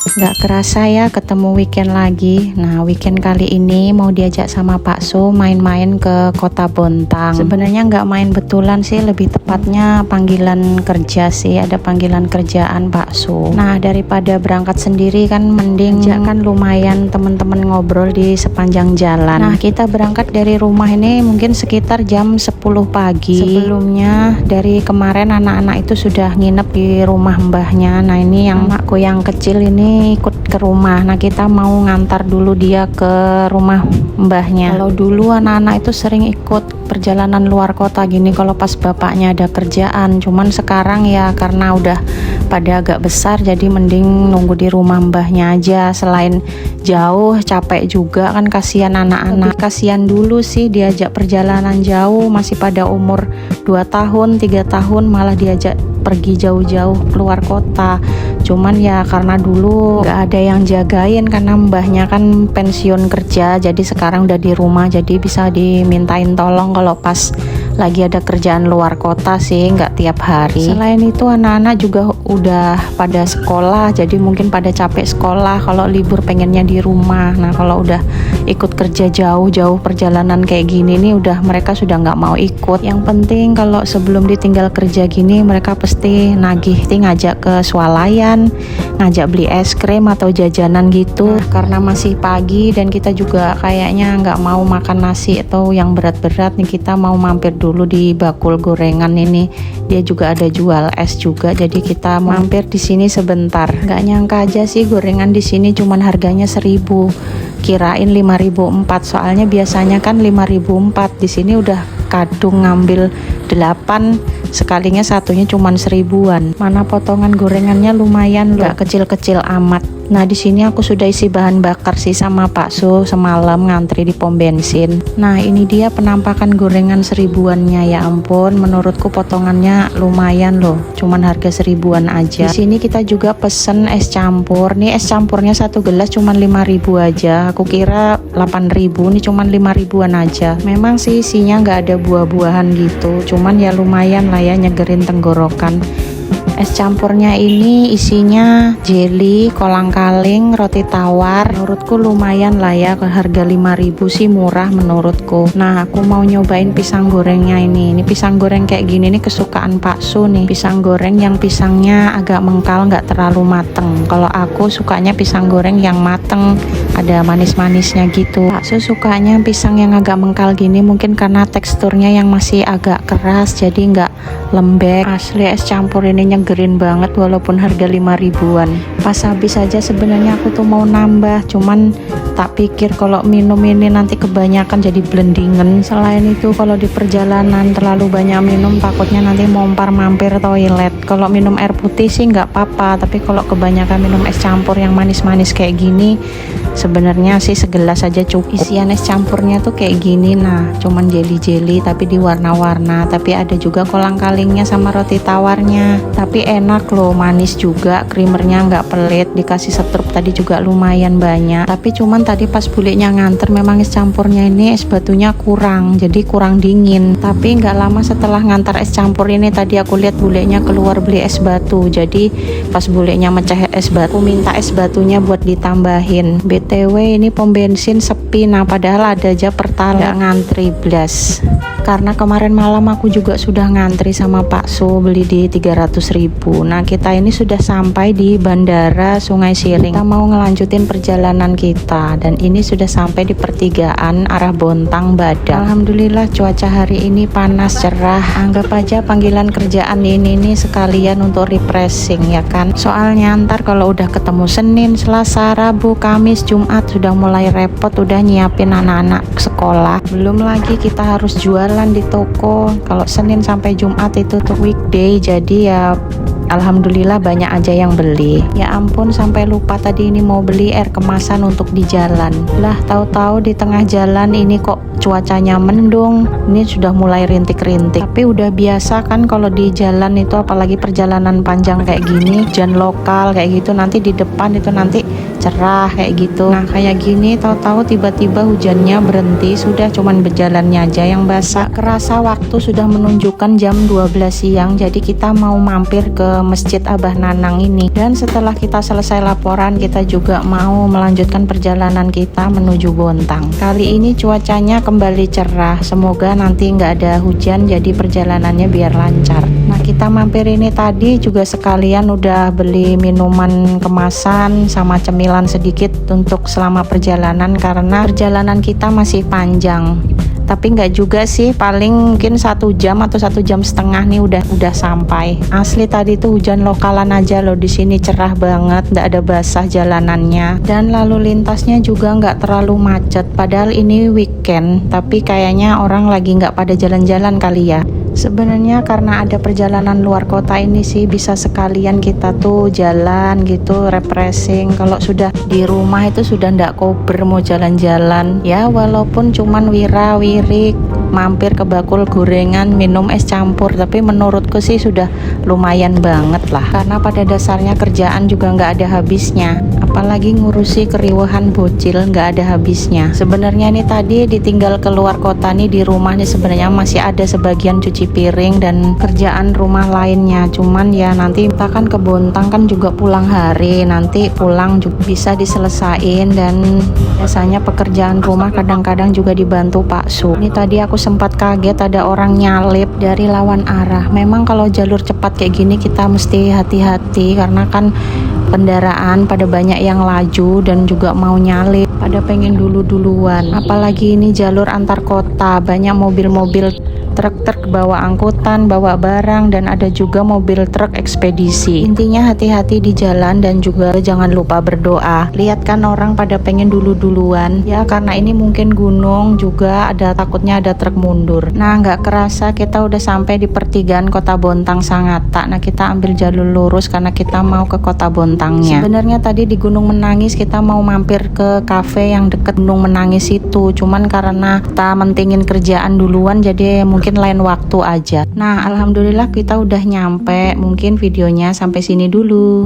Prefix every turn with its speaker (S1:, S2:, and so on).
S1: Gak kerasa ya ketemu weekend lagi. Nah, weekend kali ini mau diajak sama Pak Su main-main ke Kota Bontang. Sebenarnya nggak main betulan sih, lebih tepatnya panggilan kerja sih. Ada panggilan kerjaan Pak Su. Nah, daripada berangkat sendiri kan mending kan lumayan temen-temen ngobrol di sepanjang jalan. Nah, kita berangkat dari rumah ini mungkin sekitar jam 10 pagi. Sebelumnya dari kemarin anak-anak itu sudah nginep di rumah mbahnya. Nah, ini yang anakku yang kecil ini ikut ke rumah. Nah, kita mau ngantar dulu dia ke rumah mbahnya. Kalau dulu anak-anak itu sering ikut perjalanan luar kota gini kalau pas bapaknya ada kerjaan. Cuman sekarang ya karena udah pada agak besar jadi mending nunggu di rumah mbahnya aja. Selain jauh capek juga kan, kasihan anak-anak. Kasihan dulu sih diajak perjalanan jauh, masih pada umur 2 tahun 3 tahun malah diajak pergi jauh-jauh keluar kota. Cuman ya karena dulu nggak ada yang jagain karena mbahnya kan pensiun kerja, jadi sekarang udah di rumah jadi bisa dimintain tolong kalau pas lagi ada kerjaan luar kota sih, nggak tiap hari. Selain itu anak-anak juga udah pada sekolah, jadi mungkin pada capek sekolah, kalau libur pengennya di rumah. Nah, kalau udah ikut kerja jauh-jauh perjalanan kayak gini nih udah mereka sudah nggak mau ikut. Yang penting kalau sebelum ditinggal kerja gini mereka pasti nagih, ngajak ke swalayan, ngajak beli es krim atau jajanan gitu. Karena masih pagi dan kita juga kayaknya nggak mau makan nasi atau yang berat-berat nih, kita mau mampir dulu di Bakul Gorengan ini. Dia juga ada jual es juga, jadi kita mampir di sini sebentar. Nggak nyangka aja sih gorengan di sini cuman harganya 1.000. Kirain 5.004, soalnya biasanya kan 5.004. Di sini udah kadung ngambil 8, sekalinya satunya cuman 1.000-an. Mana potongan gorengannya lumayan loh, nggak kecil-kecil amat. Nah, di sini aku sudah isi bahan bakar sih sama Pak Su semalam ngantri di pom bensin. Nah, ini dia penampakan gorengan 1.000-annya. Ya ampun, menurutku potongannya lumayan loh, cuman harga 1.000-an aja. Di sini kita juga pesen es campur. Nih es campurnya 1 gelas cuman 5.000 aja. Aku kira 8.000, nih cuman 5.000-an aja. Memang sih isinya nggak ada buah-buahan gitu, cuman ya lumayan lah ya nyegerin tenggorokan. Es campurnya ini isinya jelly, kolang-kaling, roti tawar. Menurutku lumayan lah ya, ke harga 5.000 sih murah menurutku. Nah, aku mau nyobain pisang gorengnya ini. Ini pisang goreng kayak gini nih kesukaan Pak Su nih. Pisang goreng yang pisangnya agak mengkal, nggak terlalu mateng. Kalau aku sukanya pisang goreng yang mateng, ada manis-manisnya gitu. Pak Su sukanya pisang yang agak mengkal gini mungkin karena teksturnya yang masih agak keras, jadi nggak lembek. Asli es campur ini nyegerin banget walaupun harga 5.000-an. Pas habis aja sebenarnya aku tuh mau nambah, cuman tak pikir kalau minum ini nanti kebanyakan jadi blendingen. Selain itu kalau di perjalanan terlalu banyak minum takutnya nanti mompar mampir toilet. Kalau minum air putih sih nggak apa-apa, tapi kalau kebanyakan minum es campur yang manis-manis kayak gini sebenarnya sih segelas aja cukup. Isian es campurnya tuh kayak gini, nah cuman jelly-jelly tapi di warna-warna, tapi ada juga kolang-kalingnya sama roti tawarnya. Tapi enak loh, manis juga, creamernya nggak pelit, dikasih setrup tadi juga lumayan banyak. Tapi cuman tadi pas buliknya nganter memang es campurnya ini es batunya kurang, jadi kurang dingin. Tapi nggak lama setelah ngantar es campur ini tadi aku lihat buliknya keluar beli es batu. Jadi pas buliknya mecah es batu, aku minta es batunya buat ditambahin. BTW ini pom bensin sepi, nah padahal ada aja Pertalite, nggak ngantri blas. Karena kemarin malam aku juga sudah ngantri sama Pak Su beli di 300.000. Nah, kita ini sudah sampai di Bandara Sungai Siring. Kita mau ngelanjutin perjalanan kita dan ini sudah sampai di pertigaan arah Bontang Badang. Alhamdulillah cuaca hari ini panas cerah. Anggap aja panggilan kerjaan ini nih sekalian untuk refreshing ya kan. Soalnya ntar kalau udah ketemu Senin, Selasa, Rabu, Kamis, Jumat sudah mulai repot, udah nyiapin anak-anak sekolah. Belum lagi kita harus jualan di toko. Kalau Senin sampai Jumat itu tuh weekday, jadi ya alhamdulillah banyak aja yang beli. Ya ampun, sampai lupa tadi ini mau beli air kemasan untuk di jalan. Lah tahu-tahu di tengah jalan ini kok cuacanya mendung. Ini sudah mulai rintik-rintik. Tapi udah biasa kan kalau di jalan itu, apalagi perjalanan panjang kayak gini, hujan lokal kayak gitu, nanti di depan itu nanti cerah kayak gitu. Nah kayak gini tahu-tahu tiba-tiba hujannya berhenti, sudah cuman berjalannya aja yang basah. Kerasa waktu sudah menunjukkan jam 12 siang, jadi kita mau mampir ke Masjid Abah Nanang ini. Dan setelah kita selesai laporan, kita juga mau melanjutkan perjalanan kita menuju Bontang. Kali ini cuacanya kembali cerah, semoga nanti nggak ada hujan jadi perjalanannya biar lancar. Nah, kita mampir ini tadi juga sekalian udah beli minuman kemasan sama cemilan sedikit untuk selama perjalanan, karena perjalanan kita masih panjang. Tapi nggak juga sih, paling mungkin 1 jam atau 1,5 jam nih udah sampai. Asli tadi tuh hujan lokalan aja loh, di sini cerah banget, nggak ada basah jalanannya, dan lalu lintasnya juga nggak terlalu macet. Padahal ini weekend, tapi kayaknya orang lagi nggak pada jalan-jalan kali ya. Sebenarnya karena ada perjalanan luar kota ini sih, bisa sekalian kita tuh jalan gitu, refreshing. Kalau sudah di rumah itu sudah ndak kober mau jalan-jalan ya, walaupun cuman wira-wirik mampir ke bakul gorengan, minum es campur, tapi menurutku sih sudah lumayan banget lah, karena pada dasarnya kerjaan juga nggak ada habisnya, apalagi ngurusi keriuhan bocil nggak ada habisnya. Sebenarnya nih tadi ditinggal keluar kota nih, di rumah nih sebenarnya masih ada sebagian cuci piring dan kerjaan rumah lainnya, cuman ya nanti kita kan ke Bontang kan juga pulang hari, nanti pulang juga bisa diselesain. Dan biasanya pekerjaan rumah kadang-kadang juga dibantu Pak Su. Ini tadi aku sempat kaget ada orang nyalip dari lawan arah. Memang kalau jalur cepat kayak gini kita mesti hati-hati, karena kan kendaraan pada banyak yang laju dan juga mau nyalip, pada pengen duluan. Apalagi ini jalur antar kota, banyak mobil-mobil truk-truk bawa angkutan, bawa barang, dan ada juga mobil truk ekspedisi. Intinya hati-hati di jalan dan juga jangan lupa berdoa. Lihat kan orang pada pengen duluan ya, karena ini mungkin gunung juga, ada takutnya ada truk mundur. Nah, nggak kerasa kita udah sampai di pertigaan kota Bontang Sangatta. Nah, kita ambil jalur lurus karena kita mau ke kota Bontangnya. Sebenarnya tadi di Gunung Menangis kita mau mampir ke cafe yang deket Gunung Menangis itu, cuman karena kita mentingin kerjaan duluan jadi mungkin lain waktu aja. Nah, alhamdulillah kita udah nyampe. Mungkin videonya sampai sini dulu.